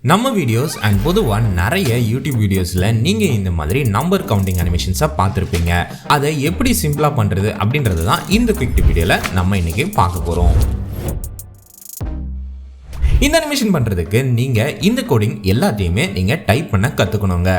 நம்ம videos and பொதுவாக நிறைய யூடியூப் வீடியோஸில் நீங்கள் இந்த மாதிரி நம்பர் கவுண்டிங் அனிமேஷன்ஸை பார்த்துருப்பீங்க. அதை எப்படி சிம்பிளாக பண்ணுறது அப்படின்றது தான் இந்த குவிக் வீடியோவில் நம்ம இன்றைக்கி பார்க்க போகிறோம். இந்த அனிமேஷன் பண்ணுறதுக்கு நீங்கள் இந்த கோடிங் எல்லாத்தையுமே நீங்கள் டைப் பண்ண கற்றுக்கணுங்க.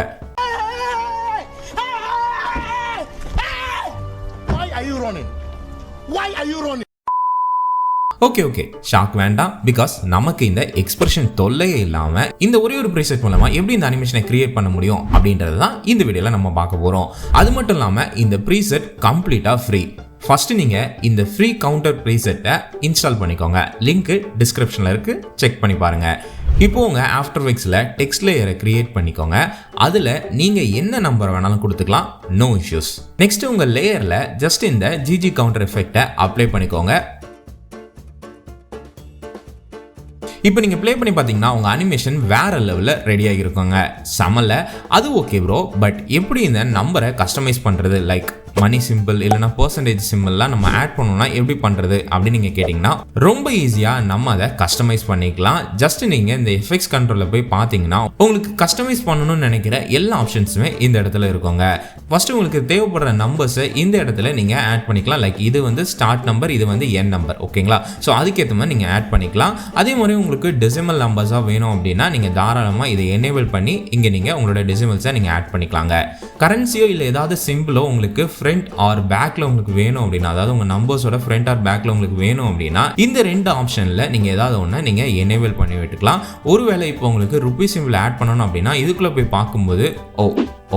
ஓகே ஷாக் வேண்டாம். பிகாஸ் நமக்கு இந்த எக்ஸ்பிரஷன் தொல்லையே இல்லாமல் இந்த ஒரே ஒரு ப்ரீசெட் மூலமாக எப்படி இந்த அனிமேஷனை கிரியேட் பண்ண முடியும் அப்படின்றது தான் இந்த வீடியோவில் நம்ம பார்க்க போகிறோம். அது மட்டும் இல்லாமல் இந்த ப்ரீசெட் கம்ப்ளீட்டாக ஃப்ரீ. ஃபர்ஸ்ட் நீங்கள் இந்த ஃப்ரீ கவுண்டர் ப்ரீசெட்டை இன்ஸ்டால் பண்ணிக்கோங்க. லிங்க் டிஸ்கிரிப்ஷனில் இருக்குது, செக் பண்ணி பாருங்கள். இப்போ உங்கள் ஆஃப்டர் எஃபெக்ட்ஸில் டெக்ஸ்ட் லேயரை கிரியேட் பண்ணிக்கோங்க. அதில் நீங்கள் என்ன நம்பர் வேணாலும் கொடுத்துக்கலாம், நோ இஷ்யூஸ். நெக்ஸ்ட் உங்கள் லேயரில் ஜஸ்ட் இந்த ஜிஜி கவுண்டர் எஃபெக்டை அப்ளை பண்ணிக்கோங்க. இப்போ நீங்கள் ப்ளே பண்ணி பார்த்தீங்கன்னா உங்கள் அனிமேஷன் வேறு லெவலில் ரெடியாக இருக்குங்க. செமல்ல. அது ஓகே ப்ரோ, பட் எப்படி இந்த நம்பரை கஸ்டமைஸ் பண்ணுறது, லைக் மணி சிம்பிள் இல்லைனா பர்சன்டேஜ் சிம்பிள்லாம் நம்ம ஆட் பண்ணோம்னா எப்படி பண்ணுறது அப்படின்னு நீங்கள் கேட்டிங்கன்னா ரொம்ப ஈஸியாக நம்ம அதை கஸ்டமைஸ் பண்ணிக்கலாம். ஜஸ்ட் நீங்கள் இந்த எஃபெக்ட்ஸ் கண்ட்ரோலில் போய் பார்த்தீங்கன்னா உங்களுக்கு கஸ்டமைஸ் பண்ணணும்னு நினைக்கிற எல்லா ஆப்ஷன்ஸுமே இந்த இடத்துல இருக்குங்க. ஃபஸ்ட்டு உங்களுக்கு தேவைப்படுற நம்பர்ஸை இந்த இடத்துல நீங்கள் ஆட் பண்ணிக்கலாம். லைக் இது வந்து ஸ்டார்ட் நம்பர், இது வந்து என் நம்பர், ஓகேங்களா? ஸோ அதுக்கேற்ற மாதிரி நீங்கள் ஆட் பண்ணிக்கலாம். அதே மாதிரி உங்களுக்கு டெசிமல் நம்பர்ஸாக வேணும் அப்படின்னா நீங்கள் தாராளமாக இதை எனேபிள் பண்ணி இங்கே நீங்கள் உங்களோட டெசிமல்ஸை நீங்கள் ஆட் பண்ணிக்கலாங்க. கரன்சியோ இல்லை ஏதாவது சிம்பிளோ உங்களுக்கு ஃப்ரண்ட் ஆர் பேக்கில் உங்களுக்கு வேணும் அப்படின்னா, அதாவது உங்கள் நம்பர்ஸோட ஃப்ரண்ட் ஆர் பேக்கில் உங்களுக்கு வேணும் அப்படின்னா இந்த ரெண்டு ஆப்ஷனில் நீங்கள் ஏதாவது ஒன்று நீங்கள் எனேபிள் பண்ணி விட்டுக்கலாம். ஒருவேளை இப்போ உங்களுக்கு ருபீஸ் சிம்பிள் ஆட் பண்ணணும் அப்படின்னா இதுக்குள்ளே போய் பார்க்கும்போது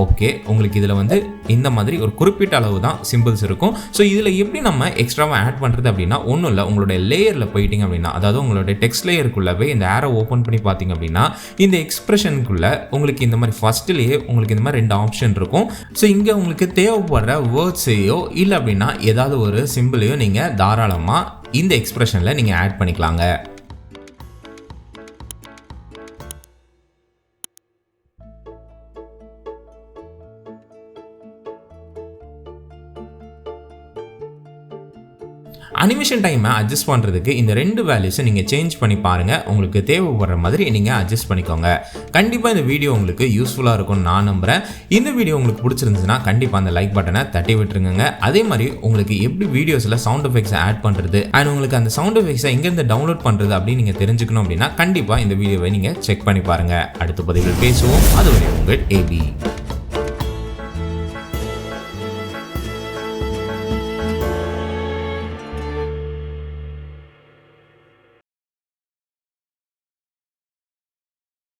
ஓகே உங்களுக்கு இதில் வந்து இந்த மாதிரி ஒரு குறிப்பிட்ட அளவு தான் சிம்பிள்ஸ் இருக்கும். ஸோ இதில் எப்படி நம்ம எக்ஸ்ட்ராவாக ஆட் பண்ணுறது அப்படின்னா ஒன்றும் இல்லை, உங்களுடைய லேயரில் போயிட்டீங்க அப்படின்னா, அதாவது உங்களுடைய டெக்ஸ்ட் லேயருக்குள்ளே போய் இந்த ஆரோ ஓப்பன் பண்ணி பார்த்தீங்க அப்படின்னா இந்த எக்ஸ்பிரஷனுக்குள்ளே உங்களுக்கு இந்த மாதிரி ஃபஸ்ட்லேயே உங்களுக்கு இந்த மாதிரி ரெண்டு ஆப்ஷன் இருக்கும். ஸோ இங்கே உங்களுக்கு தேவைப்படுற வேர்ட்ஸையோ இல்லை அப்படின்னா ஏதாவது ஒரு சிம்பிளையோ நீங்கள் தாராளமாக இந்த எக்ஸ்பிரஷனில் நீங்கள் ஆட் பண்ணிக்கலாங்க. அனிமேஷன் டைமை அட்ஜஸ்ட் பண்ணுறதுக்கு இந்த ரெண்டு வேல்யூஸை நீங்கள் சேஞ்ச் பண்ணி பாருங்கள். உங்களுக்கு தேவைப்படுற மாதிரி நீங்கள் அட்ஜஸ்ட் பண்ணிக்கோங்க. கண்டிப்பாக இந்த வீடியோ உங்களுக்கு யூஸ்ஃபுல்லாக இருக்கும்னு நான் நம்புகிறேன். இந்த வீடியோ உங்களுக்கு பிடிச்சிருந்துச்சுன்னா கண்டிப்பாக அந்த லைக் பட்டனை தட்டி விட்டுருங்க. அதே மாதிரி உங்களுக்கு எப்படி வீடியோஸில் சவுண்ட் எஃபெக்ட்ஸை ஆட் பண்ணுறது அண்ட் உங்களுக்கு அந்த சவுண்ட் எஃபெக்ட்ஸை எங்கேருந்து டவுன்லோட் பண்ணுறது அப்படின்னு நீங்கள் தெரிஞ்சுக்கணும் அப்படின்னா கண்டிப்பாக இந்த வீடியோவை நீங்கள் செக் பண்ணி பாருங்கள். அடுத்த பதிவில் பேசுவோம். அதுவரை உங்கள் ஏபி.